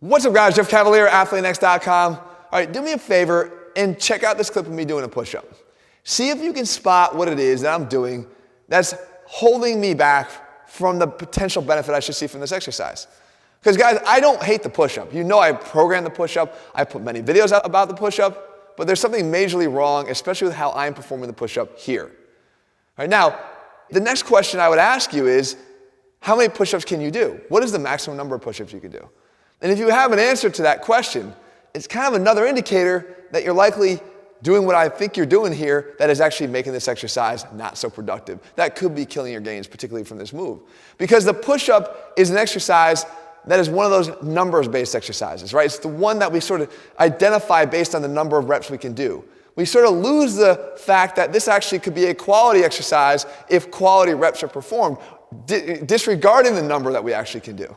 What's up, guys? Jeff Cavaliere, ATHLEAN-X.com. All right, do me a favor and check out this clip of me doing a push-up. See if you can spot what it is that I'm doing that's holding me back from the potential benefit I should see from this exercise. Because, guys, I don't hate the push-up. You know I programmed the push-up. I put many videos out about the push-up. But there's something majorly wrong, especially with how I'm performing the push-up here. All right, now, the next question I would ask you is, how many push-ups can you do? What is the maximum number of push-ups you can do? And if you have an answer to that question, it's kind of another indicator that you're likely doing what I think you're doing here that is actually making this exercise not so productive. That could be killing your gains, particularly from this move. Because the push-up is an exercise that is one of those numbers-based exercises, right? It's the one that we sort of identify based on the number of reps we can do. We sort of lose the fact that this actually could be a quality exercise if quality reps are performed, disregarding the number that we actually can do.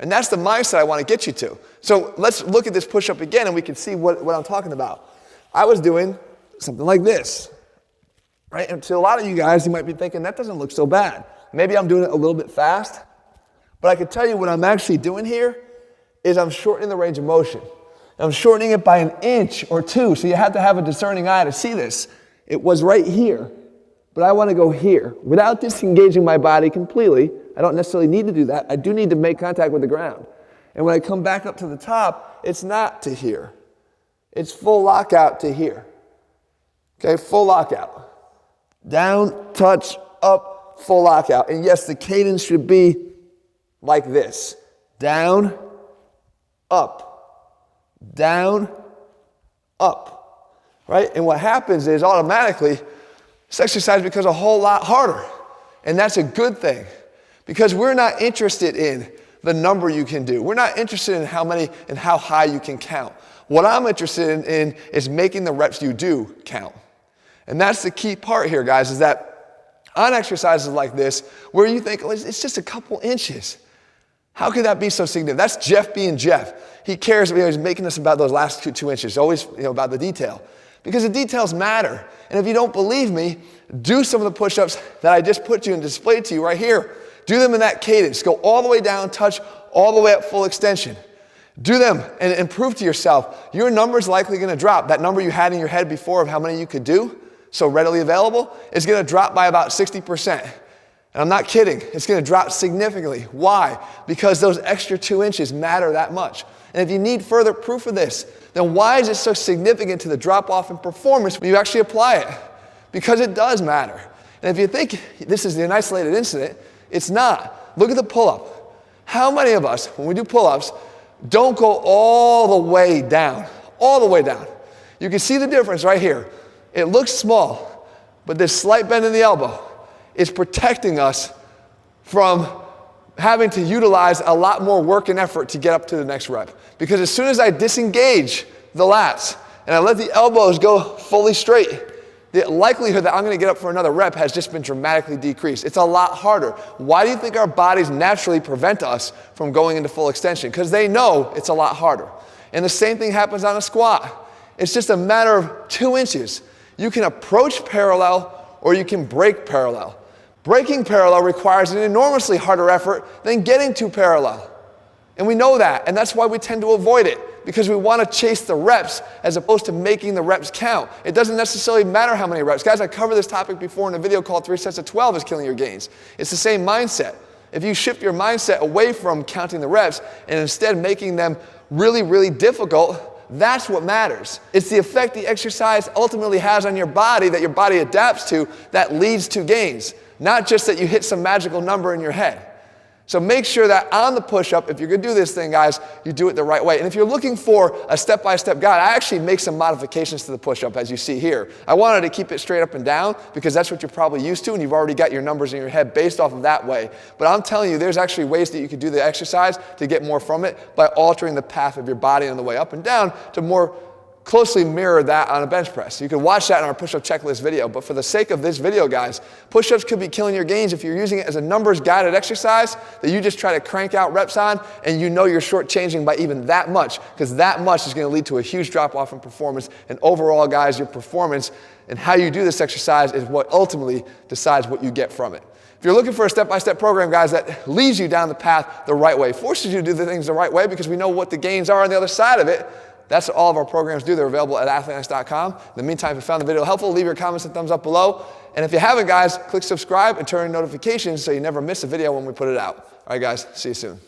And that's the mindset I want to get you to. So let's look at this push-up again and we can see what I'm talking about. I was doing something like this, right? And to a lot of you guys, you might be thinking, that doesn't look so bad. Maybe I'm doing it a little bit fast, but I can tell you what I'm actually doing here is I'm shortening the range of motion. I'm shortening it by 1 inch or 2, so you have to have a discerning eye to see this. It was right here, but I want to go here without disengaging my body completely. I don't necessarily need to do that. I do need to make contact with the ground. And when I come back up to the top, it's not to here. It's full lockout to here. Okay, full lockout. Down, touch, up, full lockout. And yes, the cadence should be like this. Down, up, down, up. Right? And what happens is automatically, this exercise becomes a whole lot harder. And that's a good thing. Because we're not interested in the number you can do. We're not interested in how many and how high you can count. What I'm interested in is making the reps you do count. And that's the key part here, guys, is that on exercises like this, where you think, oh, it's just a couple inches. How could that be so significant? That's Jeff being Jeff. He cares, he's making us about those last two inches, always about the detail. Because the details matter. And if you don't believe me, do some of the push-ups that I just put you and displayed to you right here. Do them in that cadence. Go all the way down, touch all the way up, full extension. Do them and prove to yourself, your number's likely going to drop. That number you had in your head before of how many you could do, so readily available, is going to drop by about 60%. And I'm not kidding. It's going to drop significantly. Why? Because those extra 2 inches matter that much. And if you need further proof of this, then why is it so significant to the drop-off in performance when you actually apply it? Because it does matter. And if you think this is an isolated incident, it's not. Look at the pull-up. How many of us, when we do pull-ups, don't go all the way down? All the way down. You can see the difference right here. It looks small, but this slight bend in the elbow is protecting us from having to utilize a lot more work and effort to get up to the next rep. Because as soon as I disengage the lats and I let the elbows go fully straight, the likelihood that I'm going to get up for another rep has just been dramatically decreased. It's a lot harder. Why do you think our bodies naturally prevent us from going into full extension? Because they know it's a lot harder. And the same thing happens on a squat. It's just a matter of 2 inches. You can approach parallel or you can break parallel. Breaking parallel requires an enormously harder effort than getting to parallel. And we know that, and that's why we tend to avoid it. Because we want to chase the reps as opposed to making the reps count. It doesn't necessarily matter how many reps. Guys, I covered this topic before in a video called 3 sets of 12 is killing your gains. It's the same mindset. If you shift your mindset away from counting the reps and instead making them really, really difficult, that's what matters. It's the effect the exercise ultimately has on your body that your body adapts to that leads to gains. Not just that you hit some magical number in your head. So make sure that on the push-up, if you're going to do this thing, guys, you do it the right way. And if you're looking for a step-by-step guide, I actually make some modifications to the push-up, as you see here. I wanted to keep it straight up and down because that's what you're probably used to, and you've already got your numbers in your head based off of that way. But I'm telling you, there's actually ways that you could do the exercise to get more from it by altering the path of your body on the way up and down to more closely mirror that on a bench press. You can watch that in our push-up checklist video, but for the sake of this video, guys, push-ups could be killing your gains if you're using it as a numbers guided exercise that you just try to crank out reps on, and you know you're shortchanging by even that much, because that much is going to lead to a huge drop off in performance. And overall, guys, your performance and how you do this exercise is what ultimately decides what you get from it. If you're looking for a step-by-step program, guys, that leads you down the path the right way, forces you to do the things the right way because we know what the gains are on the other side of it, that's what all of our programs do. They're available at ATHLEAN-X.com. In the meantime, if you found the video helpful, leave your comments and thumbs up below. And if you haven't, guys, click subscribe and turn on notifications so you never miss a video when we put it out. All right, guys, see you soon.